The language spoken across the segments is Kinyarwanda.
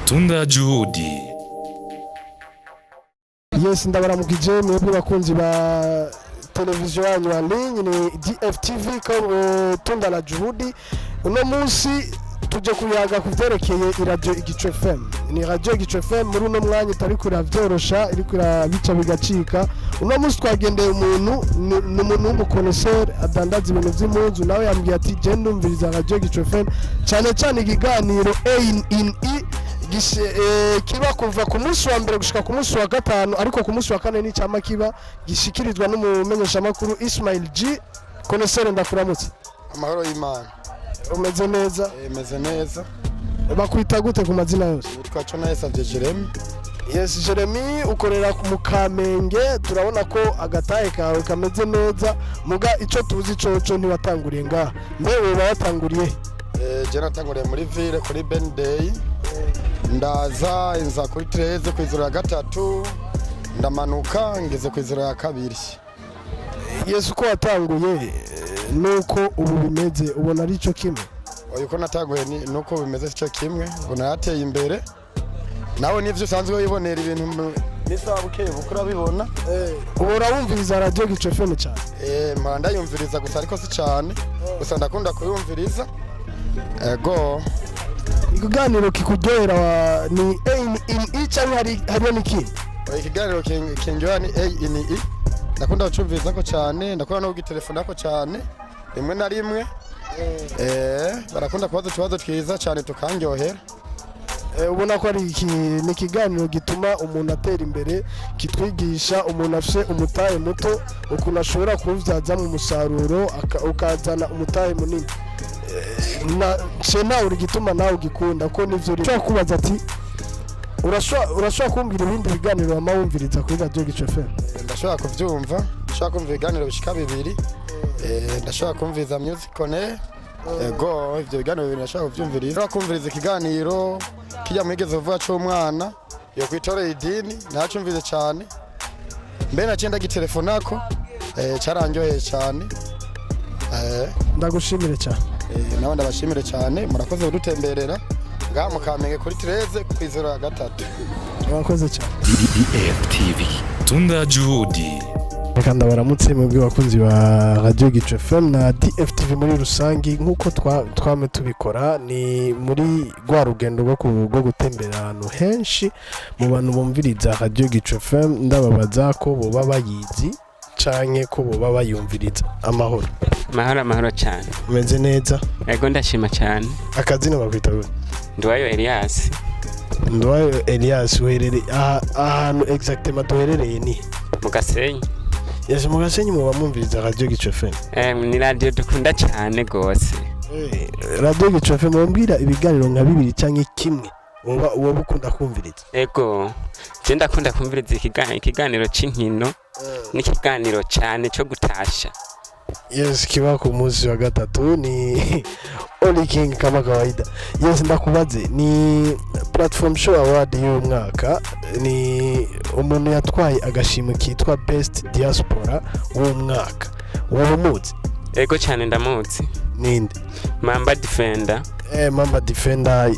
Tunda Juhudi. Yes, ndabaramukije mwebwe bakunzi ba televiziyo yanyu ya ligne ni DFTV ko Tunda la Juhudi. Uno munsi tuje kuyaga kuvyerekeye iradio Igico FM. Ni radio Igico FM muri uno mwanya tari kuravyorosha iri kurabica bigacika. Uno munsi twagendeye umuntu w'umukoneseri adandaza ibintu vy'impunzu, nawe yambwiye ati je ndumviriza radio Igico FM cyane ikiganiro A&E kiba kuva ku munsi wa mbere gushika ku munsi wa gatanu, ariko ku munsi wa kane ni cyama kiba gishikirizwa n'umumenyesha makuru Ismail G. Koneseri, ndakuramutse. Amahoro y'Imana. Umeze neza? Meze neza. Bakwita gute ku mazina yose? Nitwa Chonayesa Jeremy. Yes, Jeremy, ukorera mu Kamenge, turabona ko agatahe kawe kameze neza, muga ico tuzi coco ntiwatanguriye ngaha. Mbewe watanguriye? Je natanguriye muri ville kuri Ben Day. Ndaza inza kuri 13 kwizura ya gatatu, ndamanuka ngeze kwizura ya kabiri. Yesu ko watanguye nuko ubu bimeze, ubona ari cyo kimwe? Uko natanguye nuko bimeze cyo kimwe, ubona yateye imbere. Nawe nivyo usanzwe wibonera ibintu nisabuke bukura bibona. Ubora wumviriza radio Igico FM cyane? Manda yumviriza gusa ariko si cyane. Gusa ndakunda kuyumviriza. Ego. Ikiganiro kikugera ni A&E cyangwa hariyo n'ikindi? Ikiganiro kinjyoha ni A&E. Ndakunda gucumviriza ko cyane, ndakunda no kugitelefona ko cyane rimwe na rimwe. Barakunda kubaza utubazo twiza cyane tukangyohera. Ubona ko ari ikiganiro gituma umuntu atera imbere, kitwigisha umuntu afite umutahe muto ukuntu ashobora kuvyaza mu musaruro ukazana umutahe munini. Nawe uri gituma nawe ugikunda ko nivyo uri. Cyo kubaza ati urashobora kumbwira ibindi biganiro wamawumviriza kuri radio Igico FM? Ndashobora kuvyumva, ndashobora kumva ibiganiro bishika bibiri. Ndashobora kumviriza music one. Ego, ivyo biganiro bibiri ndashobora kuvyumviriza. Ndashobora kumviriza ikiganiro kijya mwigeze vuba c'umwana yo kwitorera idini, nacumvize cyane. Mbe nacenda gitelefonako carangyoheye cyane. Ndagushimire cyane. Nawe ndabashimire cyane, murakoze kudutemberera ngaha mu Kamenge kuri 13 kwizera ya gatatu. Murakoze cyane. DFTV. Tunda Juhudi. Reka ndabaramutse mwebwe bakunzi ba radio Igico FM na DFTV muri rusangi. Nkuko twame tubikora ni muri gwa rugendo rwo gutembera ahantu henshi mu bantu bumviriza radio Igico FM, ndababaza ko boba bayizi canke ko boba bayumviriza. Amahoro cyane. Umeze neza? Ego ndashima cyane. Akazina bakwita gute? Ndwayo Elias. Ndwayo Elias, werere ahantu exactement duherereye ni mu Gasenyi. Yes, mu Gasenyi mu bamumviriza radio Igico FM. Ni radio dukunda cyane gose. Radio Igico FM mumbwira ibiganiro nka bibiri canke kimwe uwo bukunda kumviriza? Ego, je ndakunda kumviriza ikiganiro c'inkino n'ikiganiro cyane cyo gutasha. Yes, kiba ku munsi wa gatatu ni Only King kama kawaida. Yes, ndakubaze ni Platform Show Award y'umwaka, ni umuntu yatwaye agashimwe kitwa Best Diaspora w'umwaka. Wabumuzi? Ego cyane ndamuzi. Ninde? Mamba Defender. Mamba Defender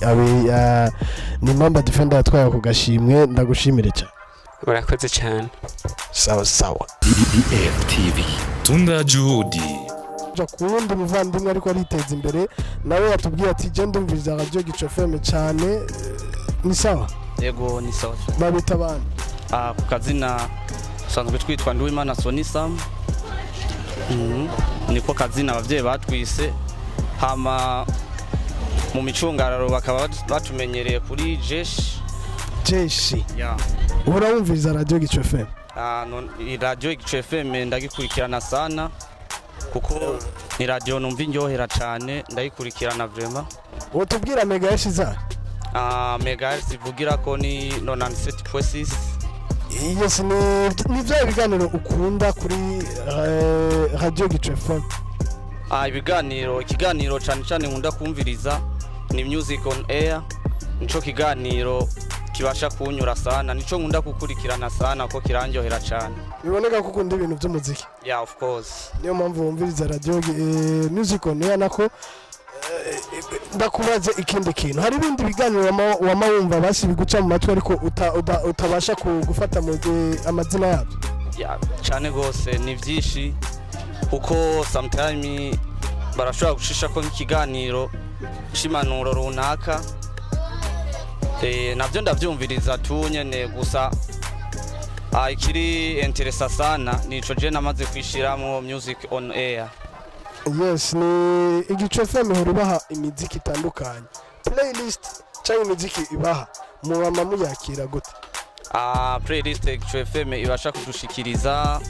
ni Mamba Defender yatwaye ku gashimwe, ndagushimire cyane. Urakoze cyane. Sawa. DFTV. Tunda Juhudi. Kundi muvandimwe ariko ariteza imbere, nawe yatubwiye ati je ndumviriza radio Igico FM cyane. Ni sawa? Yego ni sawa. Babita bana? Ku kazina sanzwe twitwa Nduwimana Sonisa. Niko kazina abavyeyi batwise, hama mu micungararo bakaba batumenyereye kuri Jeshi. Yeah. Urawumviriza radio Igico FM? Radio Igico FM ndagikurikirana sana kuko ni radio numva indyohera cyane, ndayikurikirana vraiment. Wotubwira mega yashiza? Mega zivugira ko ni 97.6. Yes, ni vya biganiro ukunda kuri radio Igico FM? Ikiganiro cyane nkunda kumviriza ni Music on Air. Nico kiganiro kibasha kunyura sana, nico nkunda gukurikirana sana ko kirangyohera cyane. Biboneka ko ukunda ibintu by'umuziki? Yeah, of course. Niyo mpamvu wumviriza radio Music on Air nako ndakubaze ikindi kintu, hari ibindi biganiro wamawumva basi biguca mu matwi ariko utabasha gufata mu amazina yabyo? Cyane gose ni byinshi kuko sometime barashobora gushisha ko nk'ikiganiro cimanuro runaka navyo ndavyumviriza tu nyene gusa ikiri interesa sana nico je namaze kwishiramo music on air. Yes, ni Igico FM ibaha imiziki itandukanye, playlist cyangwa imiziki ibaha muba muyakira gute? Playlist Igico FM ibasha kudushikiriza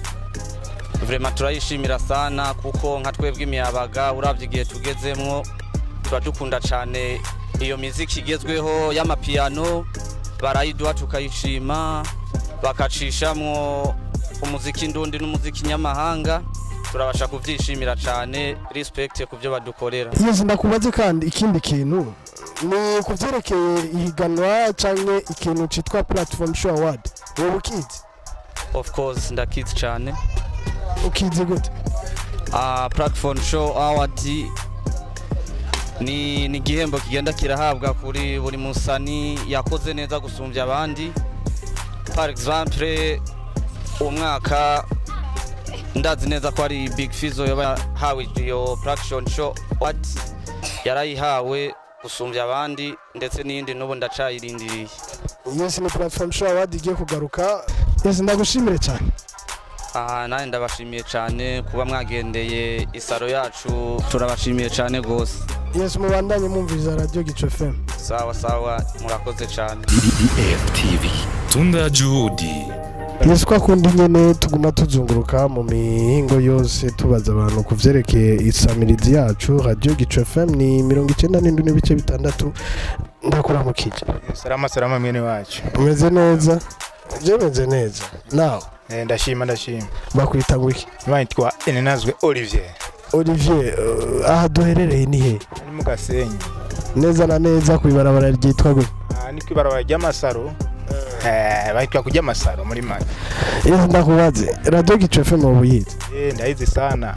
vraiment turayishimira sana kuko nka twebwe imiyabaga uravye igihe tugezemwo turadukunda cyane iyo muziki igezweho y'amapiano barayiduha tukayishima bakacishamwo umuziki ndundi n'umuziki nyamahanga turabasha kuvyishimira cyane. Respect ku byo badukorera. Yes, ndakubaze kandi ikindi kintu ni kuvyerekeye ihiganwa cyangwa ikintu citwa Platform Show Award, wowe ukizi? Of course ndakizi cyane. Ukizi gute? Platform Show Award ni igihembo kigenda kirahabwa kuri buri musani yakoze neza gusumbya abandi. Par exemple umwaka ndazi neza ko ari Big Fizzo yahawe iyo Platform Show Award, yarayihawe gusumbya abandi ndetse n'indi n'ubu ndacayirindiriye. Yes, ni Platform Show Award igiye kugaruka. Yes, ndagushimire cyane. Nani ndabashimiye cyane kuba mwagendeye isaro yacu, turabashimiye cyane gose. Yes, mubandanye mumviriza Radio Igico FM. Sawa murakoze cyane. DFTV Tunda Juhudi. Yes, kwa kundi nyene tuguma tuzunguruka mu mihingo yose tubaza abantu kuvyerekeye isamirizi yacu. Radio Igico FM ni 97.6. Ndakuramukije. Salama mwene wacu. Umeze neza? Je meze neza. Now ndashima bakwita gwiki? Mwitwa Enenazwe Olivier. Olivier, aha duherereye ni he? Ni mu Gasenyi. Neza na neza kwibarabara ryitwa gute? Ni kwibarabara ry'Amasaro. Bahitwa kujya Amasaro muri Mali. Yes, ndakubaze Radio Igico FM ubuyizi? Ndayizi sana.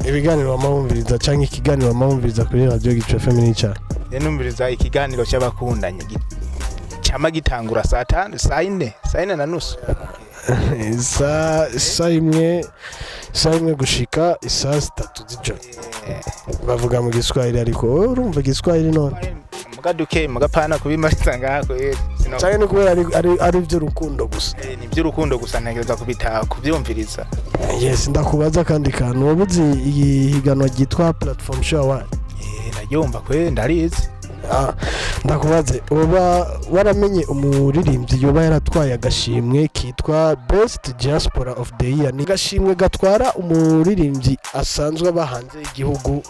Ibiganiro wamawumviriza cyangwa ikiganiro wamawumviriza kuri Radio Igico FM ni cyane? Numviriza ikiganiro cy'abakundanye cyama gitangura saa 5 saa 4 na nusu. Saa imwe gushika saa 3 z'ijoro. Bavuga mu Giswahili ariko urumva Giswahili none mugaduke mugapana kubimariza ngako cyane no kubera ari byo rukundo gusa. Ni byo rukundo gusa ntegereza kubita kubyumviriza. Yes, ndakubaza kandi kantu wabuzi ihiganwa ryitwa Platform Show Award? Ndaryumva kwe ndarizi. Ndakubaze waramenye umuririmbyi yoba yaratwaye agashimwe kitwa Best Diaspora of the Year? Ni gashimwe gatwara umuririmbyi asanzwe abahanze igihugu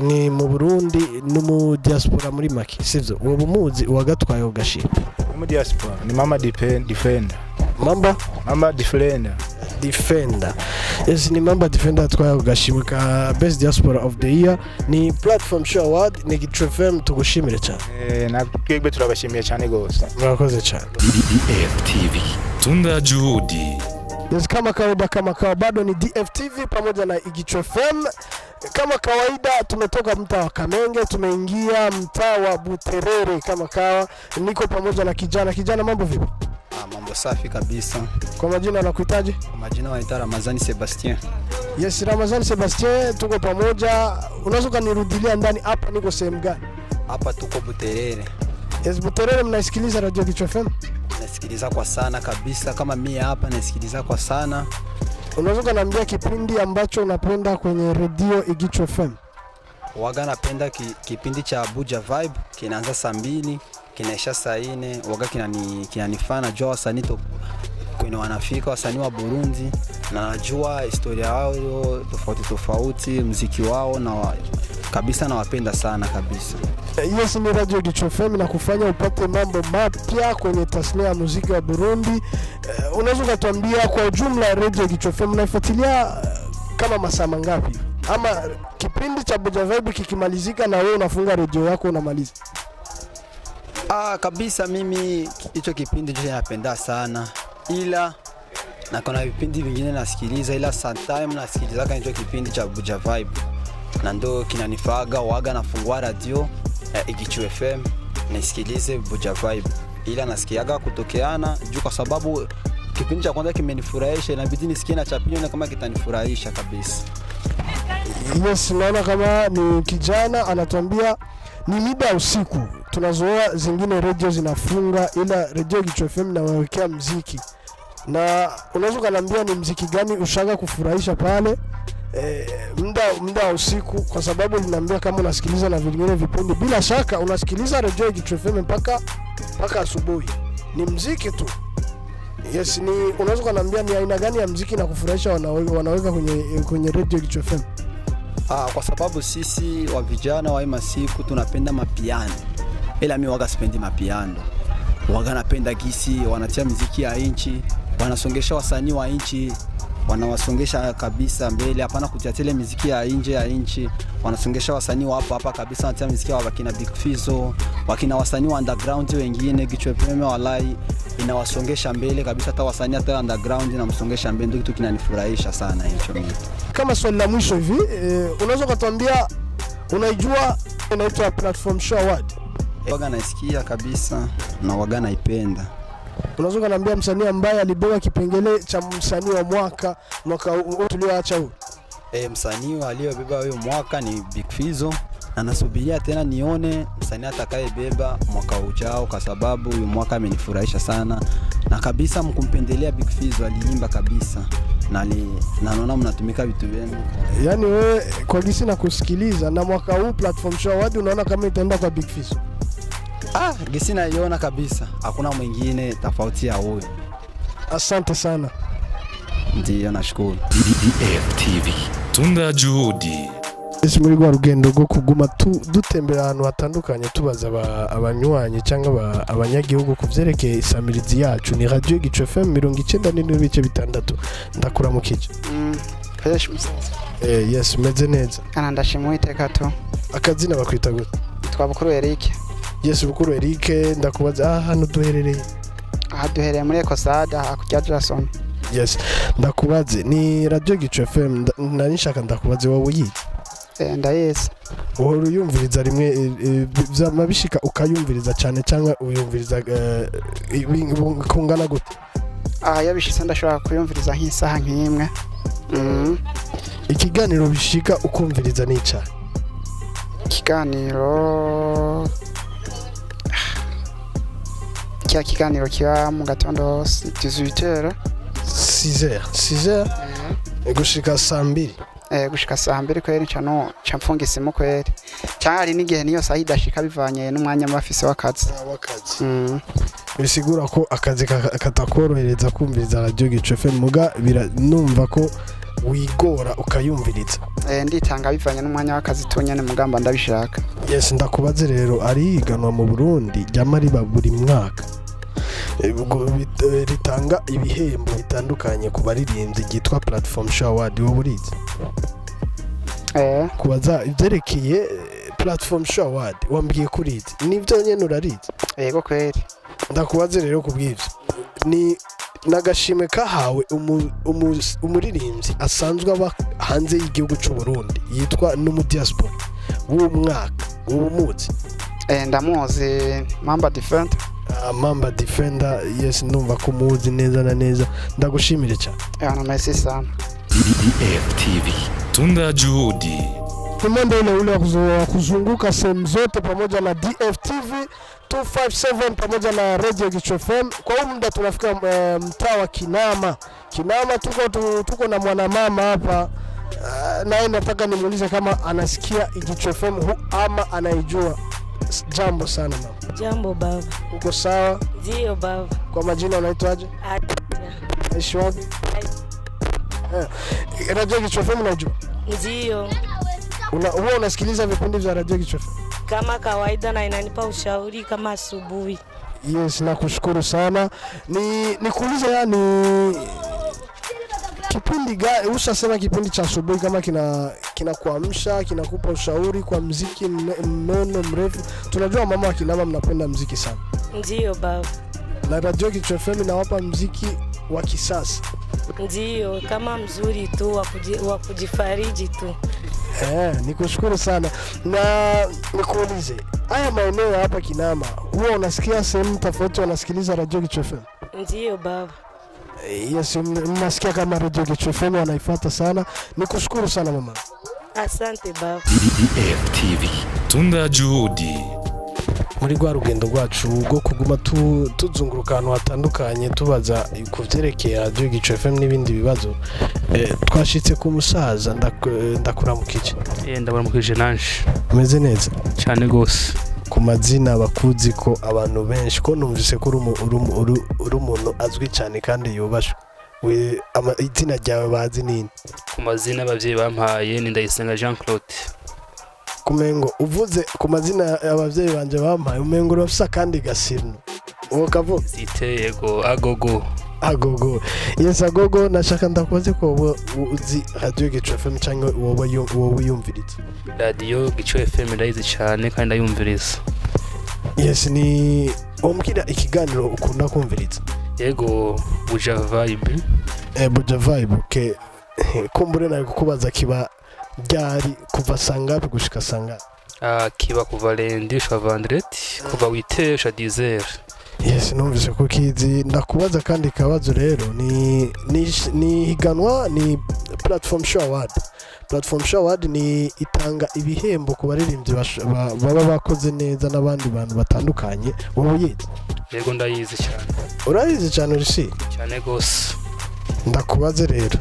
ni mu Burundi no mu diaspora muri make, sivyo? Uwo bumuzi uwagatwaye ugashimwe mu diaspora ni Mama Defender. Mama Defender. Yes, ni Mama Defender atwaye ugashimwe ka Best Diaspora of the Year. Ni Platform Show Award. Ni Igico FM tugushimire cyane. Natwebwe turabashimiye cyane gose. Murakoze cyane. DFTV Tunda Juhudi. Yes, kama kawaida bado ni DFTV pamoja na Igico FM. Kama kawaida tumetoka mtaa wa Kamenge tumeingia mtaa wa Buterere kama kawa. Niko pamoja na kijana. Mambo vipi? Mambo safi kabisa. Kwa majina anakuitaje? Kwa majina wanaita Ramazani Sebastien. Yes, Ramazani Sebastien, tuko pamoja. Unaweza kunirudilia ndani hapa niko sehemu gani? Hapa tuko Buterere. Yes, Buterere mnaisikiliza Radio Igico FM? Nasikiliza kwa sana kabisa, kama mimi hapa nasikiliza kwa sana. Unaweza kuniambia kipindi ambacho unapenda kwenye Radio Igico FM? Waga napenda kipindi cha Abuja Vibe, kinaanza saa 2 kinaisha saa 4. Waga kinanifana jua wasanii kwenye wanafika wasanii wa Burundi na najua historia yao tofauti muziki wao na kabisa nawapenda sana kabisa. Yes, ni Radio Igico FM na kufanya upate mambo mapya kwenye tasnia ya muziki wa Burundi. Unaweza kutuambia kwa ujumla Radio Igico FM unaifuatilia kama masaa mangapi? Ama kipindi cha Abuja Vibe kikimalizika na wewe unafunga radio yako unamaliza? Kabisa mimi hicho kipindi ndio napenda sana. Ila na kuna vipindi vingine nasikiliza, ila sometime nasikiliza hicho kipindi cha Abuja Vibe. na ndo kinanifaga waga nafungua radio Igichu FM nisikilize Buja Vibe, ila nasikiaga kutokeana juu kwa sababu kipindi cha kwanza kimenifurahisha, inabidi nisikie na cha pili na kama kitanifurahisha kabisa. Yes, naona kama ni kijana anatuambia ni mida usiku, tunazoea zingine radio zinafunga, ila radio Igichu FM nawekea muziki. Na unaweza kuniambia ni muziki gani ushaga kufurahisha pale muda usiku, kwa sababu ninaambia kama unasikiliza na vingine vipindi, bila shaka unasikiliza radio Igichu FM mpaka asubuhi, ni muziki tu. Yes, ni unaweza kuniambia ni aina gani ya muziki na kufurahisha wanaweka kwenye radio Igichu FM? Kwa sababu sisi wa vijana wa masiku tunapenda mapiano, ila mimi waga sipendi mapiano. Waga napenda gisi wanatia muziki ya inchi, wanasongesha wasanii wa inchi, wanawasongesha kabisa mbele, hapana kutia tele muziki ya nje ya inchi. Wanasongesha wasanii wa hapa kabisa, wanatia muziki wa wakina Big Fizzo, wakina wasanii wa underground wengine. Igichu FM walai inawasongesha mbele kabisa, hata wasanii hata underground na msongesha mbele, ndio kitu kinanifurahisha sana hicho mimi. Kama swali la mwisho hivi, unaweza kutuambia unaijua inaitwa Platform Show Award? Waga naisikia kabisa na waga naipenda. Unaweza kuniambia msanii ambaye alibeba kipengele cha msanii wa mwaka huu tulioacha huu? Msanii aliyebeba huyo mwaka ni Big Fizzo, na nasubiria tena nione msanii atakayebeba mwaka ujao, kwa sababu huyo mwaka amenifurahisha sana na kabisa mkumpendelea Big Fizzo, aliimba kabisa na naona mnatumika vitu vyenu. Yaani wewe kwa gisi na kusikiliza na mwaka huu Platform Show Award unaona kama itaenda kwa Big Fizzo? Gisi naiona kabisa, hakuna mwingine tofauti ya huyo. Asante sana. Ndiyo, nashukuru. DFTV Tunda Juhudi. Ese muri rwa rugendo rwo kuguma dutembera ahantu hatandukanye tubaza abanywanyi cyangwa abanyagihugu kuvyerekeye isamirizi yacu, ni radio Igichu FM 99.6. Ndakuramukije. Fresh musaza. Yes, meze neza. Kana ndashimwe iteka to. Akazina bakwita gute? Twa Bukuru Eric. Yes, Bukuru Eric, ndakubaza hano duherereye. Duherereye muri Ekosada hakujya Jason. Yes, ndakubaze ni radio Igichu FM, nshaka ndakubaze wowe yize? Ndayese. Uhora uyumviriza rimwe byamabishika ukayumviriza cyane cyangwa uyumviriza kungana gute? Yabishitse ndashobora kuyumviriza nk'isaha nk'imwe. Ikiganiro bishika ukumviriza nica? Ikiganiro kiganiro kiba mu gatondo 18h. 6h gushika saa 2. Gushika saa 2 kweri cyano cyamfunga isimu kweri. Cyari n'igihe niyo saa idashika bivanye n'umwanya mafise w'akazi. Bisigura ko akazi katakorohereza kumviriza radio Igichu FM, muga numva ko wigora ukayumviriza. Nditanga bivanye n'umwanya w'akazi tunyene mugamba ndabishaka. Yes, ndakubaze rero ari iganwa mu Burundi ryamariba buri mwaka. Ritanga ibihembo bitandukanye ku baririmbyi gitwa Platform Show Award, wo burize? Kubaza ivyerekeye Platform Show Award wambwiye kurize, nivyo nyene urarize? Yego kweri. Ndakubaze rero kubwivyo, ni nagashimwe kahawe umuririmbyi asanzwe aba hanze y'igihugu cy'u Burundi yitwa n'umudiaspora w'umwaka w'umuzi? Ndamuzi, Mamba Defender. Mamba Defender, yes, numva ko muzi neza na neza, ndagushimire cyane. Merci sana. DFTV Tunda Juhudi. Kumende ule wa kuzunguka sehemu zote pamoja na DFTV 257 pamoja na radio Igichu FM. Kwa muda tunafika mtaa wa Kinama. Tuko na mwanamama hapa. Naye nataka nimuulize kama anasikia Igichu FM ama anaijua. Jambo sana mama. Jambo baba. Uko sawa? Ndio baba. Kwa majina unaitwaje? Aishi wapi? Radio Igichu FM unajua? Ndio. Wewe unasikiliza vipindi vya radio Igichu FM? Kama kawaida, na inanipa ushauri kama asubuhi. Yes, nakushukuru sana. Nikuulize yani kipindi gani ushasema kipindi cha asubuhi kama kinakuamsha, kinakupa ushauri kwa muziki mnono mrefu. Tunajua mama wa Kinama mnapenda muziki sana. Ndio baba. Na radio Igichu FM inawapa muziki wa kisasa. Ndio, kama mzuri tu wa kujifariji tu. Nikushukuru sana na nikuulize, haya maeneo hapa Kinama huwa unasikia sehemu tofauti wanasikiliza Radio Kichu FM? Ndiyo baba. Yes, mnasikia kama Radio Kichu FM wanaifuata sana. Nikushukuru sana mama. Asante baba. DFTV tunda juhudi. Muri rwa rugendo rwacu rwo kuguma tuzunguruka ahantu hatandukanye tubaza ku vyerekeye Radio Kichu FM n'ibindi bibazo, twashitse ku musaza ndakuramukije. Ndabaramukije nanje. Umeze neza cyane gose. Ku mazina bakuzi ko abantu benshi ko numvise ko uri umuntu azwi cyane kandi yubashwe, izina ryawe bazi nini? Ku mazina abavyeyi bampaye ni Ndayisenga Jean Claude. Kumengo uvuze ku mazina abavyeyi banje bampaye umengo urafisa kandi gasirno uwo kavuga zitego agogo. Yes, agogo. Nashaka ndakubaze ko uzi Radio Kichu FM cyangwa wowe yumviriza? Radio Kichu FM ndayizi cyane kandi ndayumviriza. Yes, ni umbwira ikiganiro ukunda kumviriza? Yego, Buja Vibe. Buja Vibe ke kumbure nayo kukubaza kiba ryari kuva sangapi gushika sangapi? Kiba kuva lundi sha vendredi kuva 8h sha 10h. Yes, numvise ko kizi. Ndakubaza kandi kabazo rero ni higanwa, ni Platform Show Award. Platform Show Award ni itanga ibihembo ku baririmbyi baba bakoze neza n'abandi bantu batandukanye. Wowe uyizi? Yego ndayizi cyane. Urayizi cyane urisi? Cyane gose. Ndakubaze rero,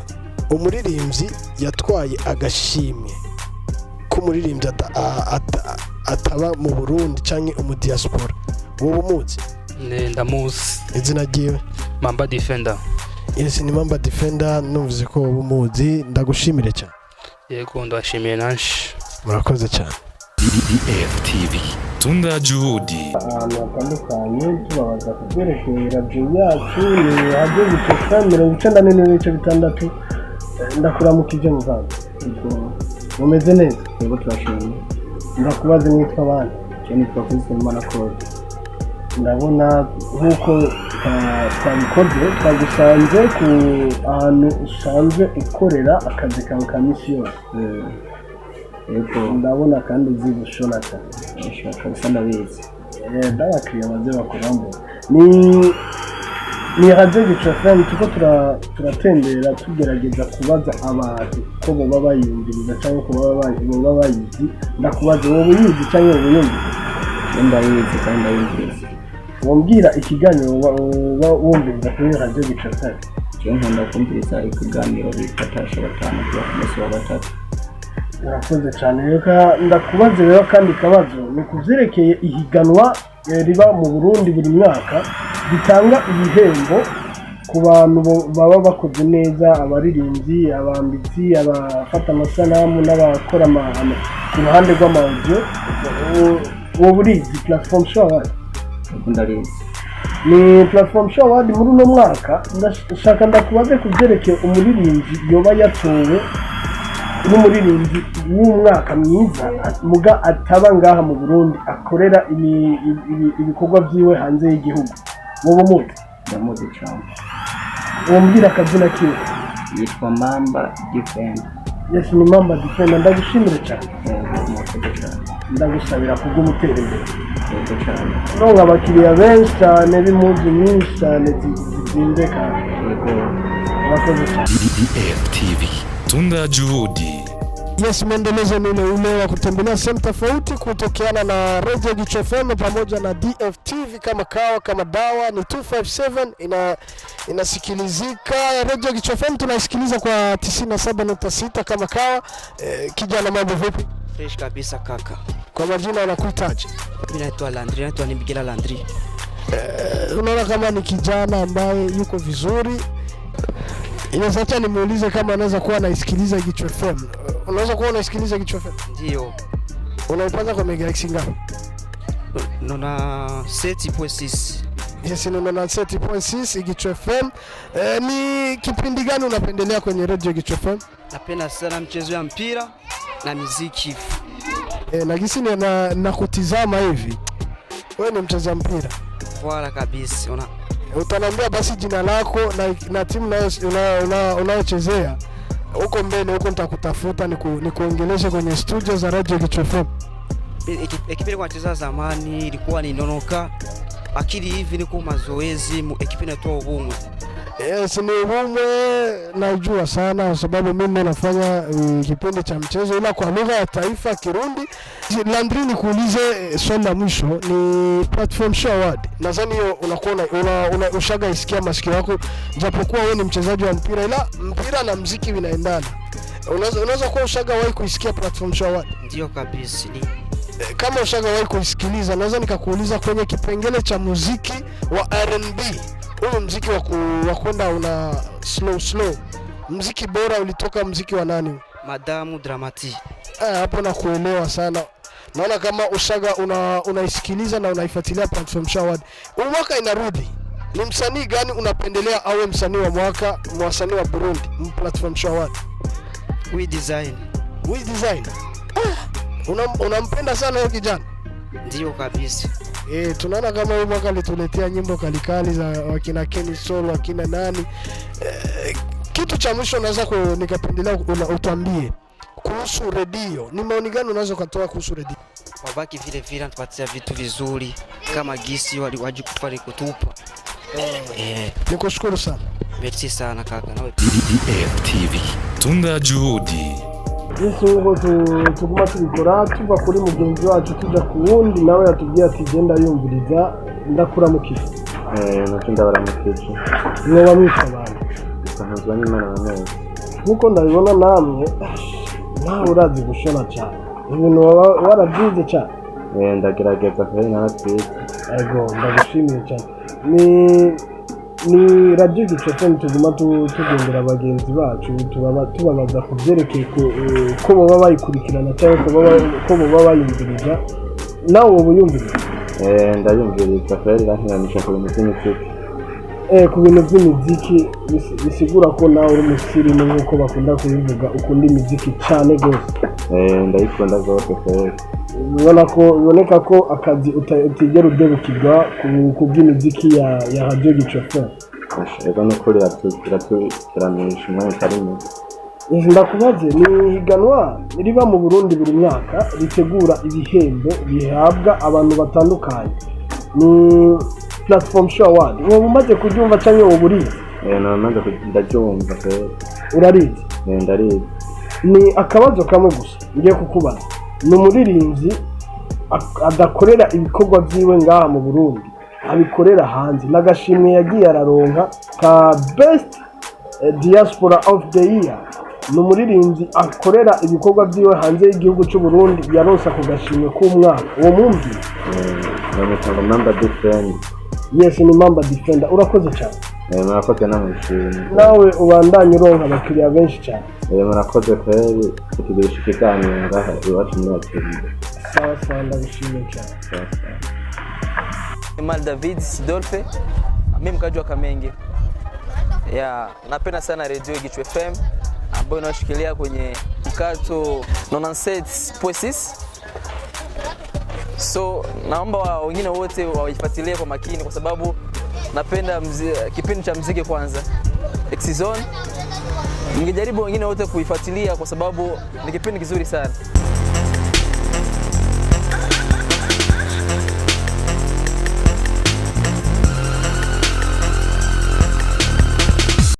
umuririmbyi yatwaye agashimwe k'umuririmbyi ataba mu Burundi canke mu diaspora, wowe umuzi? Ndamuzi. Izina ryiwe? Mamba Defender. Yes, ni Mamba Defender. Numvise ko wowe umuzi. Ndagushimire cyane. Yego ndashimiye nanje. Murakoze cyane. DFTV tunda juhudi. Ahantu hatandukanye tubabaza kuvyerekeye radio yacu ni Radio Kichu FM 94.6. Ndakuramukije muvanga. Mumeze neza? Yego turashimye. Ndakubaze mwitwa bana? Cyane Professor Manakode. Ndabona nkuko twabikoze twagusanze ku ahantu usanzwe ukorera akazi kawe ka misi yose. Yego ndabona kandi uzi gushona cyane. Nshaka bisa ndabizi. Ndabakiriye baze bakurambo. Ni Radio Kichu FM tuko turatembera tugerageza kubaza abantu ko baba bayumviriza cyangwa ko baba bayizi. Ndakubaza wowe uyizi cyangwa wowe uyumviriza? Ndayizi kandi ndayumviriza. Wambwira ikiganiro wumviriza kuri Radio Kichu FM? Nkunda kumviriza ikiganiro bitatasha batanu kuva ku munsi wa gatatu. Urakoze cyane. Reka ndakubaze rero kandi kabazo ni kuvyerekeye ihiganwa riba mu Burundi buri mwaka bitanga ibihembo ku bantu baba bakoze neza, abaririmbyi, abambitsi, abafata amasanamu n'abakora ku ruhande rw'amaudio. Wowe urizi Platform Show Award? Ndarizi. Ni Platform Show Award muri uno mwaka. Ndashaka ndakubaze kuvyerekeye umuririmbyi yoba yatowe n'umuririmbyi w'umwaka mwiza muga ataba ngaha mu Burundi akorera ibikorwa byiwe hanze y'igihugu. Wowe umuzi? Ndamuzi cyane. Wombwira akazina kiwe? Yitwa Mamba Defender. Yes, ni Mamba Defender. Ndagushimire cyane. cyane. Ndagusabira kubw'umutera imbere. Yego cyane. Nonga abakiriya benshi cyane b'impuzu nyinshi cyane zizinze kandi. Yego. Murakoze cyane. DFTV tunda juhudi. Yes, mwendelezo ni ule wa kutembelea sehemu tofauti kutokeana na Radio Kichu FM pamoja na DFTV kama kawa kama dawa. Ni 257 inasikilizika. Radio Kichu FM tunaisikiliza kwa 97.6 kama kawa. Kijana mambo vipi? Fresh kabisa kaka. Kwa majina anakuitaje? Mimi naitwa Landry, naitwa Nibigila Landry. Unaona kama ni kijana ambaye yuko vizuri. Sasa nimuulize kama anaweza kuwa anaisikiliza Kichu FM. Unaweza kuwa unaisikiliza Kichu FM? Ndio. Unaipata kwa megahertz ngapi? Nona 7.6. Yes, nona 7.6 Kichu FM. Ni kipindi gani unapendelea kwenye Radio Kichu FM? Napenda sana mchezo ya mpira na muziki. Na gisi na kutizama hivi. Wewe ni mcheza mpira? Wala kabisa. Utaniambia basi jina lako na timu unayochezea. huko mbele huko nitakutafuta nikuongeleshe kwenye studio za Radio Kichwa FM. Ekipini kwa cheza zamani ilikuwa ni nonoka. Akili hivi niko mazoezi, ekipini natoa ubumwe. Yes, ni ubumwe najua sana kwa sababu mimi nafanya kipindi cha mchezo ila kwa lugha ya taifa Kirundi. Landry, nikuulize swali la mwisho, ni Platform Show Award. Nadhani una ushaga isikia masikio yako japokuwa wewe ni mchezaji wa mpira ila mpira na muziki vinaendana. Unaweza kuwa ushaga wahi kuisikia Platform Show Award? Ndio kabisa. Kama ushaga wahi kusikiliza, naweza nikakuuliza kwenye kipengele cha muziki wa R&B, huo muziki wa kwenda una slow, muziki bora ulitoka muziki wa nani? Madamu Dramati. Hapo nakuelewa sana. Naona kama ushaga unaisikiliza na unaifuatilia Platform Show Award. Huu mwaka inarudi. Ni msanii gani unapendelea awe msanii wa mwaka, msanii wa Burundi, Platform Show Award? We Design. Unampenda sana huyo kijana? Ndio kabisa. Tunaona kama huyu mwaka alituletea nyimbo kalikali za wakina Kenny Soul, wakina nani. Kitu cha mwisho naweza nikapendelea utambie kuhusu redio. Ni maoni gani unaweza kutoa kuhusu redio? Wabaki vile vile tupatia vitu vizuri kama gisi waje kutupa. Nikushukuru sana. Merci sana kaka. Nawe DEF TV Tunda Juhudi. Yesu ngo tuguma tubikora tuva kuri mugenzi wacu tuja kuwundi nawe yatubwiye ati genda yumviriza ndakuramukije. Nakunda baramukije. Niwe bamwisha abantu. Bahanzwa n'Imana bamwe. Nkuko ndabibona namwe nawe urazi gushona cyane. Ibintu warabyize cyane. Ndagerageza kandi natwe. Ego ndagushimiye cyane. Ni Radio Kichwa FM tuguma tugendera abagenzi bacu tubabaza kubyerekeye ko baba bayikurikirana cyangwa ko baba bayumviriza. Nawe ubuyumviriza? Ndayumviriza kandi rankinisha ku bintu by'imiziki. Ku bintu by'imiziki bisigura ko nawe uri umusirimu nk'uko bakunda kubivuga, ukunda imiziki cyane gose. Ndayikunda gose kandi biboneka ko akazi utigera udebukirwa ku bw'imiziki ya Radio Kichwa FM. Ego nukuri kiramisha umwanya karimo. Ndakubaze, ni higanwa riba mu Burundi buri mwaka ritegura ibihembo bihabwa abantu batandukanye. Ni Platform Show Award. Uwo umaze kuryumva cyangwa uwo burize? Namaze ndaryumva kandi. Urarize? Ndarize. Ni akabazo kamwe gusa ngiye kukubaza. Ni umuririmbyi adakorera ibikorwa byiwe ngaha mu Burundi, abikorera hanze. Nagashimwe yagiye araronka ka Best Diaspora of the Year. Ni umuririmbyi akorera ibikorwa byiwe hanze y'igihugu cy'u Burundi, yaronse ako gashimwe k'umwaka. Uwo mumvi? Namutanga Member Defender. Yes, ni Member Defender. Urakoze cyane. Murakoze namushimye. Nawe ubandanye uronka abakiriya benshi cyane. Murakoze kweli kutugirisha ikiganiro ngaha iwacu muri Akiriye. Sawa, ndagushimiye cyane. Mal David Sidolfe, mimi mkaji wa Kamenge. Napenda sana Radio Kichwa FM ambayo inashikilia kwenye mkato 97.6. So naomba wengine wote waifuatilie kwa makini kwa sababu napenda kipindi cha muziki kwanza. X-Zone. Mngejaribu wengine wote kuifuatilia kwa sababu ni kipindi kizuri sana.